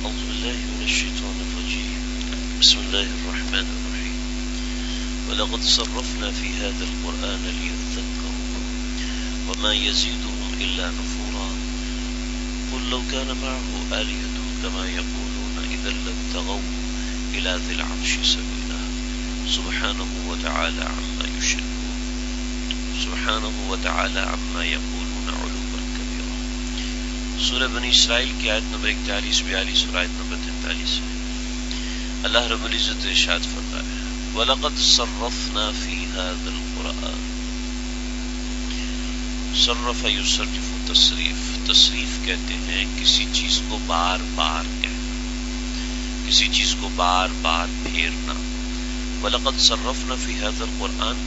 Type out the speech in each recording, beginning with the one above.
أعوذ بالله من الشيطان الرجيم بسم الله الرحمن الرحيم ولقد صرفنا في هذا القرآن ليذكروا وما يزيدهم إلا نفورا قل لو كان معه آلهة كما يقولون إذا لابتغوا إلى ذي العرش سبيلا سبحانه وتعالى عما يشركون سبحانه وتعالى عما يقولون علوا كبيرا. سورہ بنی اسرائیل کی آیت نمبر 41-42 اور آیت نمبر 43 ہے. اللہ رب العزت ارشاد فرماتا ہے وَلَقَدْ صَرَّفْنَا فِي هَذَا الْقُرْآنِ. صرف یصرف تصریف کہتے ہیں کسی چیز کو بار بار کہنا، کسی چیز کو بار بار پھیرنا. وَلَقَدْ صَرَّفْنَا فِي هَذَا الْقُرْآنِ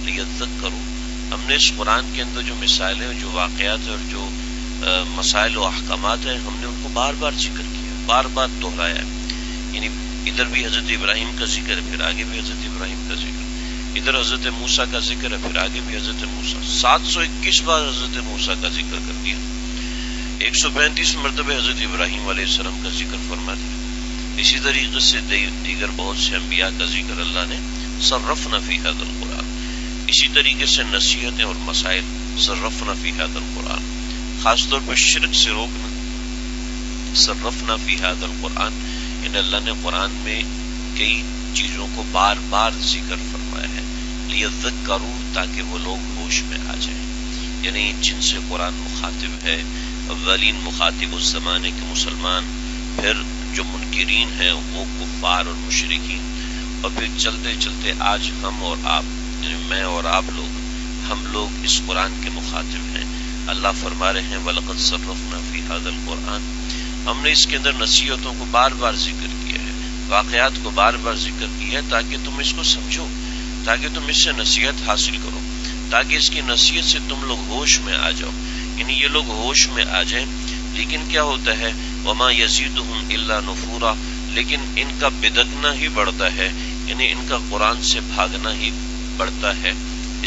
لِيَذَّكَّرُوا. ہم نے اس قرآن کے اندر جو مثالیں اور جو واقعات اور جو مسائل و احکامات ہیں ہم نے ان کو بار بار ذکر کیا، بار بار دہرایا. یعنی ادھر بھی حضرت ابراہیم کا ذکر ہے، پھر آگے بھی حضرت ابراہیم کا ذکر، ادھر حضرت موسیٰ کا ذکر ہے، پھر آگے بھی حضرت موسیٰ. 721 بار حضرت موسیٰ کا ذکر کر دیا، 135 مرتبہ حضرت ابراہیم علیہ السلام کا ذکر فرما دیا. اسی طریقے سے دیگر بہت سے انبیاء کا ذکر اللہ نے صرفنا فی ھذا القرآن. اسی طریقے سے نصیحتیں اور مسائل صرفنا فی ھذا القرآن، خاص طور پر شرک سے روکنا. صرفنا فی ھذا القرآن، ان اللہ نے قرآن میں کئی چیزوں کو بار بار ذکر فرمایا ہے. لیذکروا، تاکہ وہ لوگ ہوش میں آ جائیں. یعنی جن سے قرآن مخاطب ہے، اولین مخاطب اس زمانے کے مسلمان، پھر جو منکرین ہیں وہ کفار اور مشرکین، اور پھر چلتے چلتے آج ہم اور آپ، یعنی میں اور آپ ہم لوگ اس قرآن کے مخاطب ہیں. اللہ فرما رہے ہیں وَلَقَدْ صَرَّفْنَا فِي هَذَا الْقُرْآنِ. ہم نے اس کے اندر نصیحتوں کو بار بار ذکر کیا ہے، واقعات کو بار بار ذکر کیا ہے، تاکہ تم اس کو سمجھو، تاکہ تم اس سے نصیحت حاصل کرو، تاکہ اس کی نصیحت سے تم لوگ ہوش میں آ جاؤ. یعنی یہ لوگ ہوش میں آ جائیں. لیکن کیا ہوتا ہے وَمَا يَزِيدُهُمْ إِلَّا نُفُورًا، لیکن ان کا بدکنا ہی بڑھتا ہے، یعنی ان کا قرآن سے بھاگنا ہی بڑھتا ہے،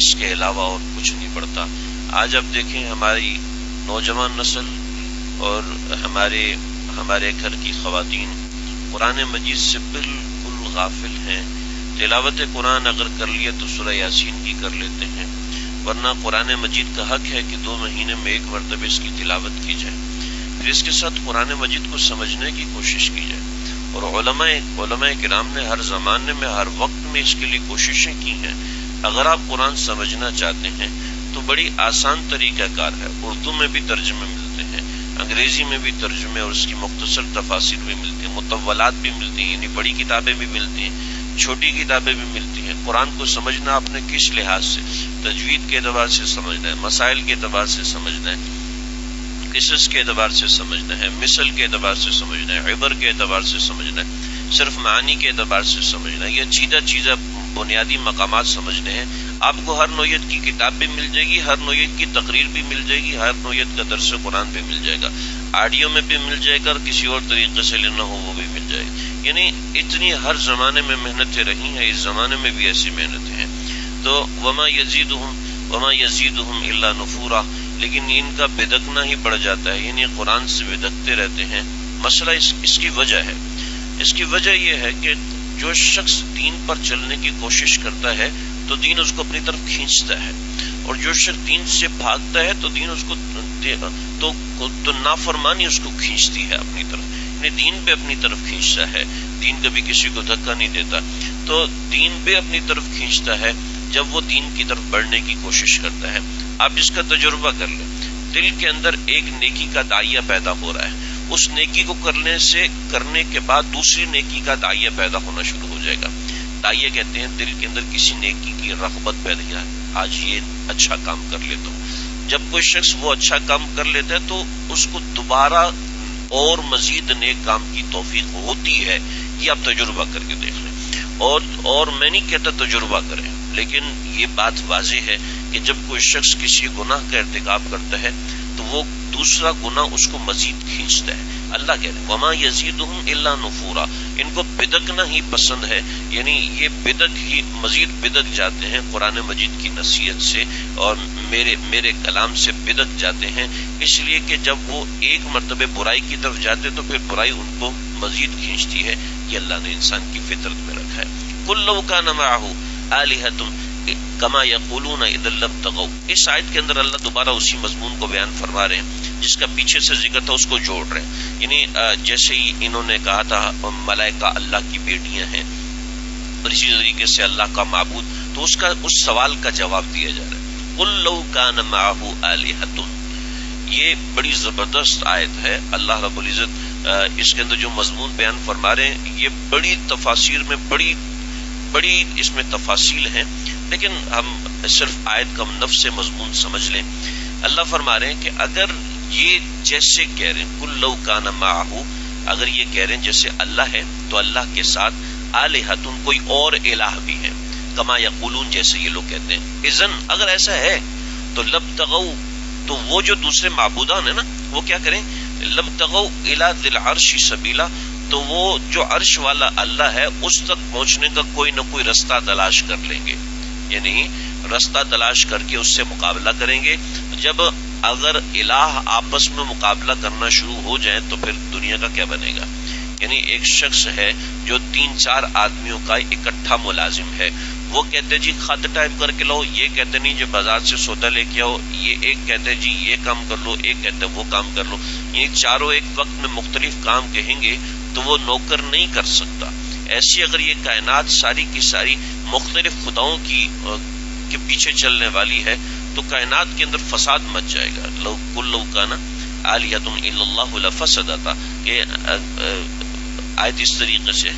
اس کے علاوہ اور کچھ نہیں بڑھتا. آج اب دیکھیں ہماری نوجوان نسل اور ہمارے گھر کی خواتین قرآن مجید سے بالکل غافل ہیں. تلاوت قرآن اگر کر لیے تو سورہ یاسین کی کر لیتے ہیں، ورنہ قرآن مجید کا حق ہے کہ 2 مہینے میں 1 مرتبہ اس کی تلاوت کی جائے، پھر اس کے ساتھ قرآن مجید کو سمجھنے کی کوشش کی جائے. اور علماء کرام نے ہر زمانے میں ہر وقت میں اس کے لیے کوششیں کی ہیں. اگر آپ قرآن سمجھنا چاہتے ہیں تو بڑی آسان طریقہ کار ہے. اردو میں بھی ترجمے ملتے ہیں، انگریزی میں بھی ترجمے اور اس کی مختصر تفاسیر بھی ملتی ہیں، مطولات بھی ملتی ہیں، یعنی بڑی کتابیں بھی ملتی ہیں، چھوٹی کتابیں بھی ملتی ہیں. قرآن کو سمجھنا آپ نے کس لحاظ سے، تجوید کے اعتبار سے سمجھنا ہے، مسائل کے اعتبار سے سمجھنا ہے، قصص کے اعتبار سے سمجھنا ہے، مثل کے اعتبار سے سمجھنا ہے، عبر کے اعتبار سے سمجھنا ہے، صرف معانی کے اعتبار سے سمجھنا ہے. یہ چیزیں بنیادی مقامات سمجھنے ہیں. آپ کو ہر نوعیت کی کتاب بھی مل جائے گی، ہر نوعیت کی تقریر بھی مل جائے گی، ہر نوعیت کا درس قرآن بھی مل جائے گا، آڈیو میں بھی مل جائے گا، اور کسی اور طریقے سے لینا ہو وہ بھی مل جائے گا. یعنی اتنی ہر زمانے میں محنتیں رہی ہیں، اس زمانے میں بھی ایسی محنتیں ہیں. تو وما يزيدهم الا نفورا، لیکن ان کا بدکنا ہی بڑھ جاتا ہے، یعنی قرآن سے بدکتے رہتے ہیں. مسئلہ اس کی وجہ ہے، اس کی وجہ یہ ہے کہ جو شخص دین پر چلنے کی کوشش کرتا ہے تو دین اس کو اپنی طرف کھینچتا ہے، اور جو شخص دین سے بھاگتا ہے تو دین اس کو تو نافرمانی اس کو کھینچتی ہے اپنی طرف. یعنی دین پہ اپنی طرف کھینچتا ہے. دین کبھی کسی کو دھکا نہیں دیتا، تو دین پہ اپنی طرف کھینچتا ہے جب وہ دین کی طرف بڑھنے کی کوشش کرتا ہے. آپ اس کا تجربہ کر لیں، دل کے اندر ایک نیکی کا داعیہ پیدا ہو رہا ہے، اس نیکی کو کرنے کے بعد دوسری نیکی کا داعیہ پیدا ہونا شروع ہو جائے گا. داعیہ کہتے ہیں دل کے اندر کسی نیکی کی رغبت پیدا ہے، آج یہ اچھا کام کر لیتا ہوں. جب کوئی شخص وہ اچھا کام کر لیتا ہے تو اس کو دوبارہ اور مزید نیک کام کی توفیق ہوتی ہے. یہ آپ تجربہ کر کے دیکھ لیں. اور میں نہیں کہتا تجربہ کریں، لیکن یہ بات واضح ہے کہ جب کوئی شخص کسی گناہ کا ارتکاب کرتا ہے تو وہ دوسرا گناہ اس کو مزید کھینچتا ہے. اللہ کہتے ہیں وما یزیدہم الا نفورا، ان کو بدکنا ہی پسند ہے، یعنی یہ مزید بدک جاتے ہیں قرآن مجید کی نصیحت سے اور میرے کلام سے بدک جاتے ہیں. اس لیے کہ جب وہ ایک مرتبہ برائی کی طرف جاتے تو پھر برائی ان کو مزید کھینچتی ہے، یہ اللہ نے انسان کی فطرت میں رکھا ہے۔ قل لو کان معہ آلہۃ کما یقولون اذا لابتغوا، اس آیت کے اندر اللہ دوبارہ اسی مضمون کو بیان فرما رہے ہیں جس کا پیچھے سے ذکر تھا، اس کو جوڑ رہے ہیں۔ یعنی جیسے ہی انہوں نے کہا تھا ملائکہ اللہ کی بیٹیاں ہیں اور اسی طریقے سے اللہ کا معبود، تو اس سوال کا جواب دیا جا رہا ہے۔ قل لو کان معہ آلہۃ، یہ بڑی زبردست آیت ہے۔ اللہ رب العزت اس کے اندر جو مضمون بیان فرما رہے ہیں، یہ بڑی تفاسیر میں بڑی اس میں تفاصیل ہیں، لیکن ہم صرف آیت کا نفس مضمون سمجھ لیں۔ اللہ فرما رہے ہیں کہ اگر یہ جیسے کہہ رہے ہیں قل لو کان معہ، اگر یہ کہہ رہے ہیں جیسے اللہ ہے تو اللہ کے ساتھ آلہۃ کوئی اور الہ بھی ہے، کما یقولون جیسے یہ لوگ کہتے ہیں، اذن اگر ایسا ہے تو لابتغوا، تو وہ جو دوسرے معبودان ہیں نا وہ کیا کریں، لابتغوا الی ذی العرش سبیلا، تو وہ جو عرش والا اللہ ہے اس تک پہنچنے کا کوئی نہ کوئی رستہ تلاش کر لیں گے، یعنی رستہ تلاش کر کے اس سے مقابلہ کریں گے۔ جب اگر الہ آپس میں مقابلہ کرنا شروع ہو جائیں تو پھر دنیا کا کیا بنے گا؟ یعنی ایک شخص ہے جو 3-4 آدمیوں کا اکٹھا ملازم ہے، وہ کہتے جی خط ٹائپ کر کے لاؤ، یہ کہتے نہیں جو بازار سے سودا لے کے آؤ، یہ ایک کہتے جی یہ کام کر لو، ایک کہتے وہ کام کر لو، یہ چاروں ایک وقت میں مختلف کام کہیں گے تو وہ نوکر نہیں کر سکتا۔ ایسی اگر یہ کائنات ساری کی ساری مختلف خداؤں کے پیچھے چلنے والی ہے تو کائنات کے اندر فساد مچ جائے گا۔ لو قل لو کان آلہۃ الا اللہ لفسدتا، کہ آیت اس طریقے سے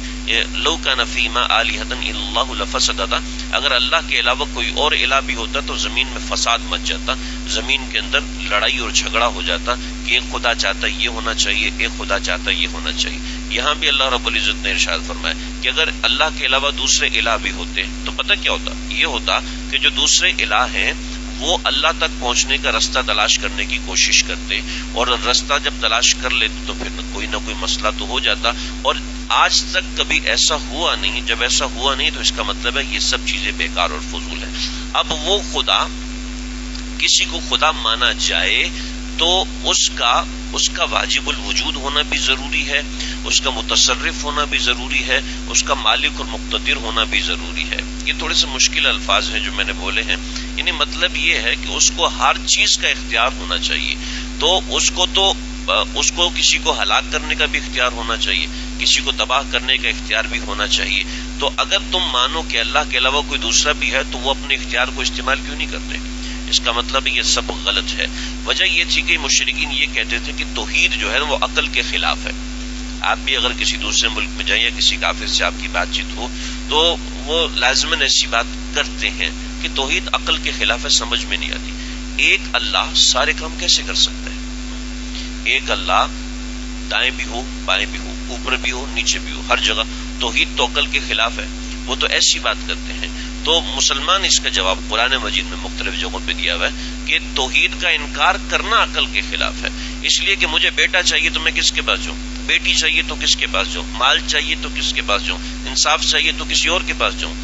لو کان فیما آلہۃ الا اللہ لفسدتا، اگر اللہ کے علاوہ کوئی اور الہ بھی ہوتا تو زمین میں فساد مچ جاتا، زمین کے اندر لڑائی اور جھگڑا ہو جاتا کہ ایک خدا چاہتا یہ ہونا چاہیے، ایک خدا چاہتا یہ ہونا چاہیے۔ یہاں بھی اللہ رب العزت نے ارشاد فرمایا کہ اگر اللہ کے علاوہ دوسرے الہ بھی ہوتے تو پتہ کیا ہوتا، یہ ہوتا کہ جو دوسرے الہ ہیں وہ اللہ تک پہنچنے کا رستہ تلاش کرنے کی کوشش کرتے، اور رستہ جب تلاش کر لیتے تو پھر کوئی نہ کوئی مسئلہ تو ہو جاتا، اور آج تک کبھی ایسا ہوا نہیں۔ جب ایسا ہوا نہیں تو اس کا مطلب ہے یہ سب چیزیں بیکار اور فضول ہیں۔ اب وہ خدا، کسی کو خدا مانا جائے تو اس کا واجب الوجود ہونا بھی ضروری ہے، اس کا متصرف ہونا بھی ضروری ہے، اس کا مالک اور مقتدر ہونا بھی ضروری ہے۔ یہ تھوڑے سے مشکل الفاظ ہیں جو میں نے بولے ہیں، یعنی مطلب یہ ہے کہ اس کو ہر چیز کا اختیار ہونا چاہیے، تو اس کو کسی کو ہلاک کرنے کا بھی اختیار ہونا چاہیے، کسی کو تباہ کرنے کا اختیار بھی ہونا چاہیے۔ تو اگر تم مانو کہ اللہ کے علاوہ کوئی دوسرا بھی ہے تو وہ اپنے اختیار کو استعمال کیوں نہیں کرتے؟ اس کا مطلب یہ سب غلط ہے۔ وجہ یہ تھی کہ مشرکین یہ کہتے تھے کہ توحید جو ہے وہ عقل کے خلاف ہے۔ آپ بھی اگر کسی دوسرے ملک میں جائیں یا کسی کافر سے آپ کی بات چیت ہو تو وہ لازماً ایسی بات کرتے ہیں کہ توحید عقل کے خلاف ہے، سمجھ میں نہیں آتی۔ ایک اللہ سارے کام کیسے کر سکتا ہے؟ ایک اللہ دائیں بھی ہو بائیں بھی ہو، اوپر بھی ہو نیچے بھی ہو، ہر جگہ۔ توحید تو عقل کے خلاف ہے، وہ تو ایسی بات کرتے ہیں۔ تو مسلمان اس کا جواب قرآن مجید میں مختلف جگہوں پہ دیا ہوا ہے کہ توحید کا انکار کرنا عقل کے خلاف ہے، اس لیے کہ مجھے بیٹا چاہیے تو میں کس کے پاس جاؤں، بیٹی چاہیے تو کس کے پاس جاؤں، مال چاہیے تو کس کے پاس جاؤں، انصاف چاہیے تو کسی اور کے پاس جاؤں،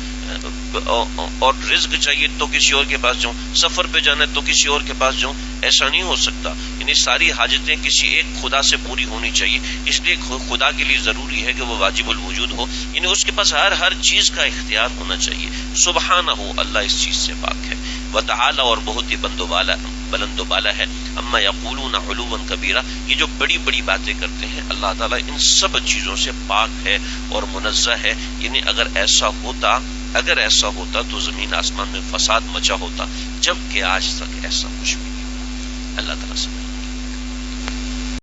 اور رزق چاہیے تو کسی اور کے پاس جاؤں، سفر پہ جانا ہے تو کسی اور کے پاس جاؤں۔ ایسا نہیں ہو سکتا، یعنی ساری حاجتیں کسی ایک خدا سے پوری ہونی چاہیے، اس لیے خدا کے لیے ضروری ہے کہ وہ واجب الوجود ہو، یعنی اس کے پاس ہر چیز کا اختیار ہونا چاہیے۔ سبحانہ ہو، اللہ اس چیز سے پاک ہے، وتعالی، اور بہت ہی بلند و بالا ہے، اما یقولون علوا کبیرہ، یہ جو بڑی بڑی باتیں کرتے ہیں اللہ تعالیٰ ان سب چیزوں سے پاک ہے اور منزہ ہے۔ یعنی اگر ایسا ہوتا تو زمین آسمان میں فساد مچا ہوتا، جبکہ آج تک ایسا کچھ بھی نہیں۔ اللہ تعالیٰ سے